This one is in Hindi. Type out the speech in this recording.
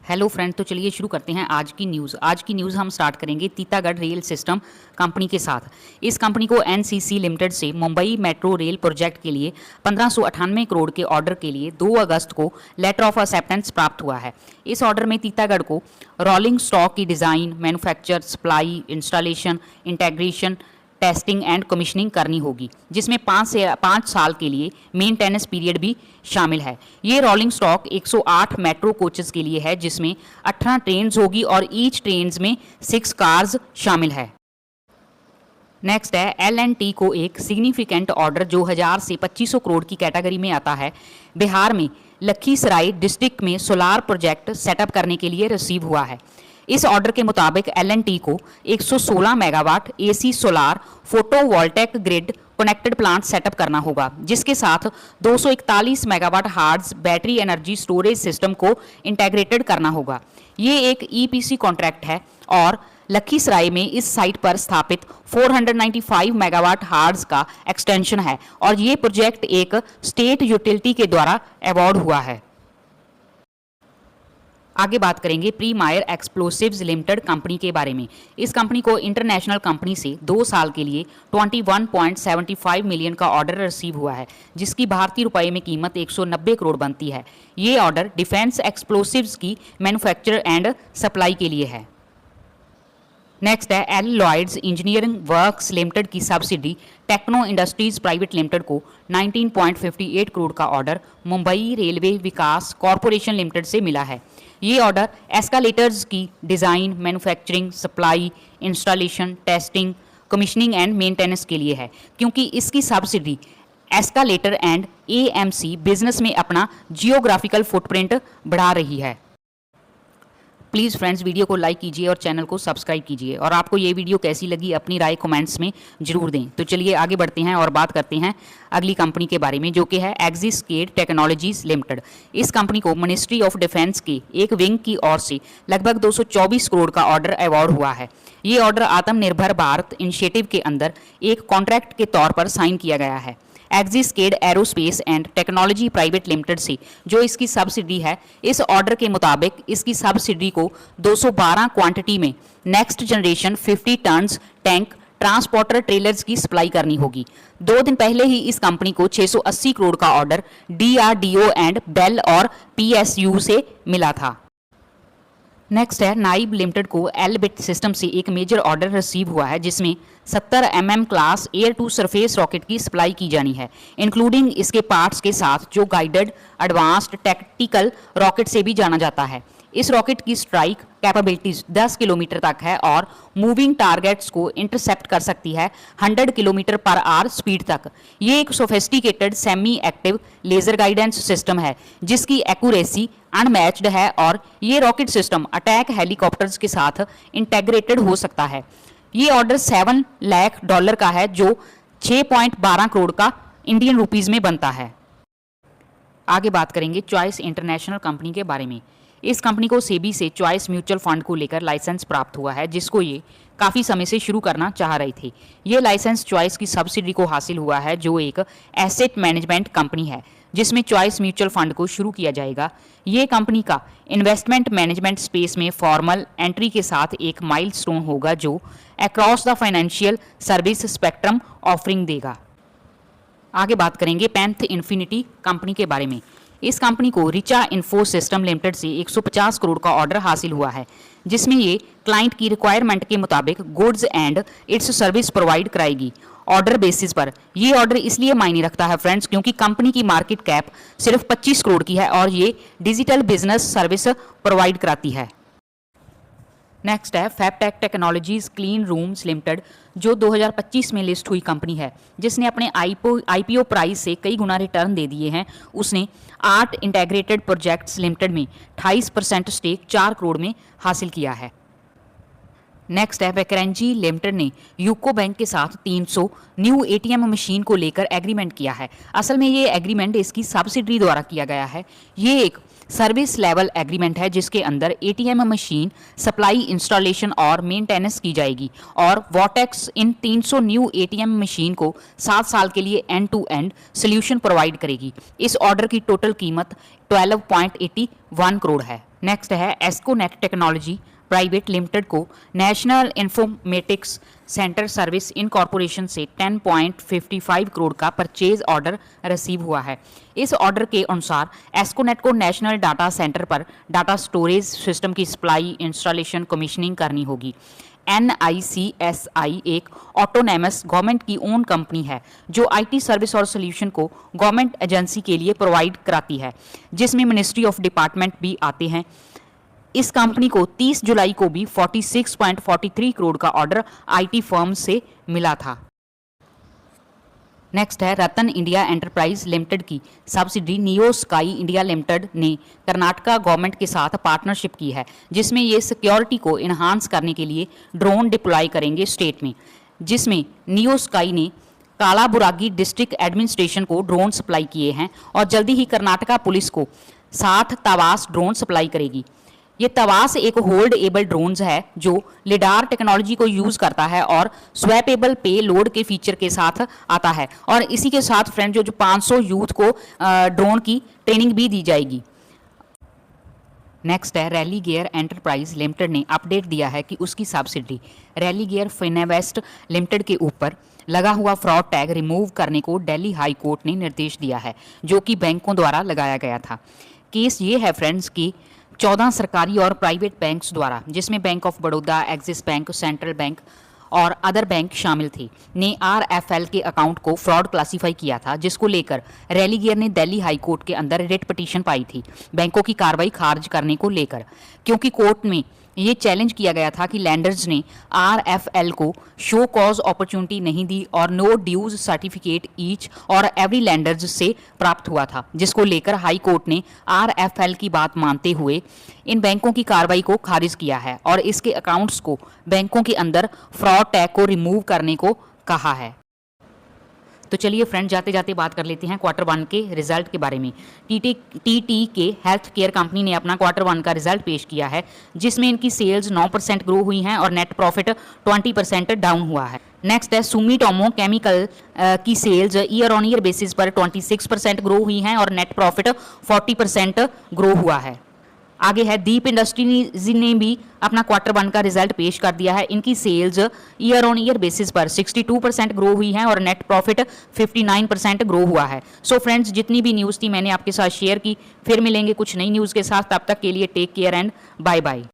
हेलो फ्रेंड, तो चलिए शुरू करते हैं आज की न्यूज़ हम स्टार्ट करेंगे तीतागढ़ रेल सिस्टम कंपनी के साथ। इस कंपनी को एनसीसी लिमिटेड से मुंबई मेट्रो रेल प्रोजेक्ट के लिए 1598 करोड़ के ऑर्डर के लिए 2 अगस्त को लेटर ऑफ एक्सेप्टेंस प्राप्त हुआ है। इस ऑर्डर में तीतागढ़ को रोलिंग स्टॉक की design, manufacture, supply, installation, integration, testing and commissioning करनी होगी, जिसमें 5 साल के लिए मेंटेनेंस पीरियड भी शामिल है। ये रोलिंग स्टॉक 108 मेट्रो कोचेस के लिए है, जिसमें 18 ट्रेन होगी और ईच ट्रेन में 6 कार्स शामिल है। नेक्स्ट है L&T को एक सिग्निफिकेंट ऑर्डर जो 1000 से 2500 करोड़ की कैटेगरी में आता है। बिहार में लखीसराय डिस्ट्रिक्ट में सोलार प्रोजेक्ट सेटअप करने के लिए रिसीव हुआ है। इस ऑर्डर के मुताबिक L&T को 116 megawatt AC solar photovoltaic grid connected plant setup करना होगा, जिसके साथ 241 megawatt hours battery energy storage system को इंटीग्रेटेड करना होगा। ये एक EPC कॉन्ट्रैक्ट है और लखीसराय में इस साइट पर स्थापित 495 मेगावाट हार्ड्स का एक्सटेंशन है और ये प्रोजेक्ट एक स्टेट यूटिलिटी के द्वारा अवार्ड हुआ है। आगे बात करेंगे प्री मायर एक्सप्लोसिव्स लिमिटेड कंपनी के बारे में। इस कंपनी को इंटरनेशनल कंपनी से 2 साल के लिए 21.75 मिलियन का ऑर्डर रिसीव हुआ है, जिसकी भारतीय रुपए में कीमत 190 करोड़ बनती है। ये ऑर्डर डिफेंस एक्सप्लोसिव्स की मैन्युफैक्चर एंड सप्लाई के लिए है। नेक्स्ट है L Lloyds Engineering Works Limited की subsidy Techno Industries Private Limited को 19.58 करोड़ का order Mumbai Railway Vikas Corporation Limited से मिला है। ये ऑर्डर एस्कालेटर्स की design, manufacturing, supply, installation, testing, commissioning and maintenance के लिए है, क्योंकि इसकी subsidy escalator and AMC business में अपना जियोग्राफिकल फुटप्रिंट बढ़ा रही है। प्लीज़ फ्रेंड्स, वीडियो को लाइक कीजिए और चैनल को सब्सक्राइब कीजिए, और आपको ये वीडियो कैसी लगी अपनी राय कमेंट्स में जरूर दें। तो चलिए आगे बढ़ते हैं और बात करते हैं अगली कंपनी के बारे में, जो कि है एक्जिस्केड टेक्नोलॉजीज लिमिटेड। इस कंपनी को मिनिस्ट्री ऑफ डिफेंस के एक विंग की ओर से लगभग 224 करोड़ का ऑर्डर अवार्ड हुआ है। ये ऑर्डर आत्मनिर्भर भारत इनिशिएटिव के अंदर एक कॉन्ट्रैक्ट के तौर पर साइन किया गया है। Axiscades Aerospace and Technology Private Limited से जो इसकी सब्सिडी है, इस ऑर्डर के मुताबिक इसकी सब्सिडी को 212 क्वांटिटी में next generation 50 tons tank transporter trailers की सप्लाई करनी होगी। 2 दिन पहले ही इस कंपनी को 680 करोड़ का ऑर्डर DRDO एंड बेल और PSU से मिला था। नेक्स्ट है नाइब लिमिटेड को एलबिट सिस्टम से एक मेजर ऑर्डर रिसीव हुआ है, जिसमें 70 mm class air to surface rocket की सप्लाई की जानी है, इंक्लूडिंग इसके पार्ट्स के साथ, जो गाइडेड एडवांस्ड टैक्टिकल रॉकेट से भी जाना जाता है। इस रॉकेट की स्ट्राइक कैपेबिलिटीज 10 किलोमीटर तक है और मूविंग टारगेट्स को इंटरसेप्ट कर सकती है 100 किलोमीटर पर आवर स्पीड तक। ये एक sophisticated semi active laser guidance system है, जिसकी एक्यूरेसी अनमैच्ड है, और ये रॉकेट सिस्टम अटैक हेलीकॉप्टर्स के साथ इंटेग्रेटेड हो सकता है। ये ऑर्डर $7 लाख का है, जो 6.12 करोड़ का इंडियन रुपीज में बनता है। आगे बात करेंगे चॉइस इंटरनेशनल कंपनी के बारे में। इस कंपनी को सेबी से चॉइस म्यूचुअल फंड को लेकर लाइसेंस प्राप्त हुआ है, जिसको ये काफ़ी समय से शुरू करना चाह रहे थे। ये लाइसेंस चॉइस की सब्सिडी को हासिल हुआ है, जो एक एसेट मैनेजमेंट कंपनी है, जिसमें चॉइस म्यूचुअल फंड को शुरू किया जाएगा। ये कंपनी का इन्वेस्टमेंट मैनेजमेंट स्पेस में फॉर्मल एंट्री के साथ एक माइलस्टोन होगा, जो across the financial service spectrum offering देगा। आगे बात करेंगे पैंथ इन्फिनिटी कंपनी के बारे में। इस कंपनी को रिचा इन्फो सिस्टम लिमिटेड से 150 करोड़ का ऑर्डर हासिल हुआ है, जिसमें ये क्लाइंट की रिक्वायरमेंट के मुताबिक goods and it's service provide कराएगी ऑर्डर बेसिस पर। ये ऑर्डर इसलिए मायने रखता है फ्रेंड्स, क्योंकि कंपनी की मार्केट कैप सिर्फ 25 करोड़ की है और ये डिजिटल बिजनेस सर्विस प्रोवाइड कराती है। नेक्स्ट है फैबटेक टेक्नोलॉजीज क्लीन रूम्स लिमिटेड, जो 2025 में लिस्ट हुई कंपनी है, जिसने अपने IPO प्राइस से कई गुना रिटर्न दे दिए हैं। उसने आर्ट इंटीग्रेटेड प्रोजेक्ट्स लिमिटेड में 28% स्टेक 4 करोड़ में हासिल किया है। नेक्स्ट है वैकरेंजी लिमिटेड ने यूको बैंक के साथ 300 न्यू ATM मशीन को लेकर एग्रीमेंट किया है। असल में ये एग्रीमेंट इसकी सब्सिडरी द्वारा किया गया है। ये एक सर्विस लेवल एग्रीमेंट है जिसके अंदर एटीएम मशीन सप्लाई, इंस्टॉलेशन और मेंटेनेंस की जाएगी और वॉटेक्स इन 300 न्यू एटीएम मशीन को 7 साल के लिए and to end solution provide करेगी। इस ऑर्डर की टोटल कीमत 12.81 करोड़ है। नेक्स्ट है एस्कोनेट टेक्नोलॉजी प्राइवेट लिमिटेड को national informatics centre service incorporation से 10.55 करोड़ का परचेज ऑर्डर रिसीव हुआ है। इस ऑर्डर के अनुसार एस्कोनेट को नेशनल डाटा सेंटर पर डाटा स्टोरेज सिस्टम की सप्लाई, इंस्टॉलेशन, कमीशनिंग करनी होगी। NICSI एक ऑटोनोमस गवर्नमेंट की ओन कंपनी है जो IT सर्विस और सोल्यूशन को गवर्नमेंट एजेंसी के लिए प्रोवाइड कराती है, जिसमें मिनिस्ट्री ऑफ डिपार्टमेंट भी आते हैं। इस कंपनी को 30 जुलाई को भी 46.43 करोड़ का ऑर्डर IT फर्म से मिला था। नेक्स्ट है रतन इंडिया एंटरप्राइज लिमिटेड की subsidy neo sky India limited ने कर्नाटका गवर्नमेंट के साथ पार्टनरशिप की है, जिसमें ये सिक्योरिटी को इन्हांस करने के लिए ड्रोन डिप्लॉय करेंगे स्टेट में, जिसमें नियो स्काई ने कालाबुरागी डिस्ट्रिक्ट एडमिनिस्ट्रेशन को ड्रोन सप्लाई किए हैं और जल्दी ही कर्नाटका पुलिस को 60 तवास ड्रोन सप्लाई करेगी। ये तवास एक होल्ड एबल ड्रोन्स है जो लिडार टेक्नोलॉजी को यूज़ करता है और स्वैपेबल पे लोड के फीचर के साथ आता है और इसी के साथ फ्रेंड जो 500 यूथ को ड्रोन की ट्रेनिंग भी दी जाएगी। नेक्स्ट है रैली गियर एंटरप्राइज लिमिटेड ने अपडेट दिया है कि उसकी subsidy rally gear Finvest limited के ऊपर लगा हुआ फ्रॉड टैग रिमूव करने को दिल्ली हाई कोर्ट ने निर्देश दिया है, जो कि बैंकों द्वारा लगाया गया था। केस ये है फ्रेंड्स कि 14 सरकारी और प्राइवेट बैंक्स द्वारा, जिसमें bank of Baroda, axis bank, central bank और अदर बैंक शामिल थे, ने RFL के अकाउंट को फ्रॉड क्लासीफाई किया था, जिसको लेकर रैली गियर ने दिल्ली हाई कोर्ट के अंदर रिट पिटीशन पाई थी बैंकों की कार्रवाई खारिज करने को लेकर, क्योंकि कोर्ट में ये चैलेंज किया गया था कि लैंडर्स ने RFL को शो कॉज अपॉर्चुनिटी नहीं दी और नो ड्यूज सर्टिफिकेट ईच और एवरी लैंडर्स से प्राप्त हुआ था, जिसको लेकर हाई कोर्ट ने RFL की बात मानते हुए इन बैंकों की कार्रवाई को खारिज किया है और इसके अकाउंट्स को बैंकों के अंदर फ्रॉड टैग को रिमूव करने को कहा है। तो चलिए फ्रेंड, जाते जाते बात कर लेते हैं Q1 के रिजल्ट के बारे में। TTK हेल्थ केयर कंपनी ने अपना Q1 का रिजल्ट पेश किया है, जिसमें इनकी सेल्स 9% ग्रो हुई हैं और नेट प्रॉफिट 20% डाउन हुआ है। नेक्स्ट है सुमिटोमो केमिकल की sales year on year basis पर 26% ग्रो हुई हैं और नेट प्रॉफिट 40% ग्रो हुआ है। आगे है दीप इंडस्ट्रीज ने भी अपना Q1 का रिजल्ट पेश कर दिया है। इनकी sales year on year basis पर 62% ग्रो हुई हैं और नेट प्रॉफिट 59% ग्रो हुआ है। सो फ्रेंड्स, जितनी भी न्यूज़ थी मैंने आपके साथ शेयर की। फिर मिलेंगे कुछ नई न्यूज़ के साथ, तब तक के लिए take care and bye bye.